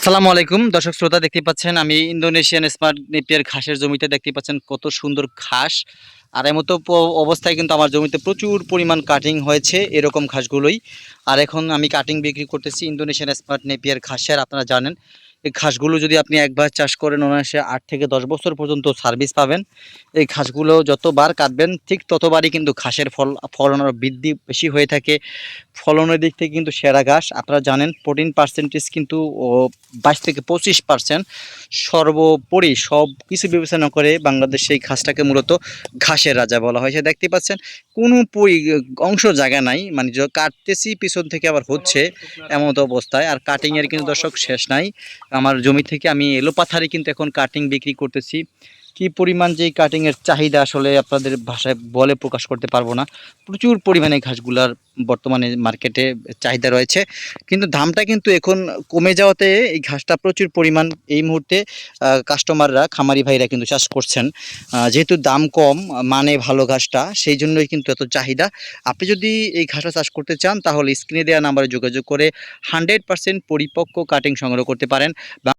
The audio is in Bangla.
আসসালামু আলাইকুম দর্শক শ্রোতা, দেখতে পাচ্ছেন আমি ইন্দোনেশিয়ান স্মার্ট নেপিয়ার ঘাসের জমিতে দেখতে পাচ্ছেন কত সুন্দর ঘাস। আর এমতো অবস্থায় কিন্তু আমার জমিতে প্রচুর পরিমাণ কাটিং হয়েছে এরকম ঘাসগুলোই। আর এখন আমি কাটিং বিক্রি করতেছি ইন্দোনেশিয়ান স্মার্ট নেপিয়ার ঘাসের। আপনারা জানেন এই ঘাসগুলো যদি আপনি একবার চাষ করেন অনায়াসে 8 থেকে 10 বছর পর্যন্ত সার্ভিস পাবেন। এই ঘাসগুলো যতবার কাটবেন ঠিক ততবারই কিন্তু ঘাসের ফলন আরও বৃদ্ধি বেশি হয়ে থাকে। ফলনের দিক থেকে কিন্তু সেরা ঘাস। আপনারা জানেন প্রোটিন পার্সেন্টেজ কিন্তু 22 থেকে 25%। সর্বোপরি সব কিছু বিবেচনা করে বাংলাদেশে এই ঘাসটাকে মূলত ঘাসের রাজা বলা হয়। সে দেখতে পাচ্ছেন কোনো অংশ জায়গা নাই, মানে কাটতেছি পিছন থেকে আবার হচ্ছে এমন অবস্থায়। আর কাটিংয়ের কিন্তু দর্শক শেষ নাই। আমার জমি থেকে আমি এলোপাথারি কিন্তু এখন কাটিং বিক্রি করতেছি। কি পরিমাণ যে কাটিংয়ের চাহিদা আসলে আপনাদের ভাষায় বলে প্রকাশ করতে পারবো না। প্রচুর পরিমাণে ঘাসগুলার বর্তমানে মার্কেটে চাহিদা রয়েছে, কিন্তু দামটা কিন্তু এখন কমে যাওয়াতে এই ঘাসটা প্রচুর পরিমাণ এই মুহূর্তে কাস্টমাররা, খামারি ভাইরা কিন্তু চাষ করছেন। যেহেতু দাম কম, মানে ভালো ঘাসটা, সেই জন্যই কিন্তু এত চাহিদা। আপনি যদি এই ঘাসটা চাষ করতে চান তাহলে স্ক্রিনে দেওয়া নাম্বারে যোগাযোগ করে 100% পরিপক্ক কাটিং সংগ্রহ করতে পারেন।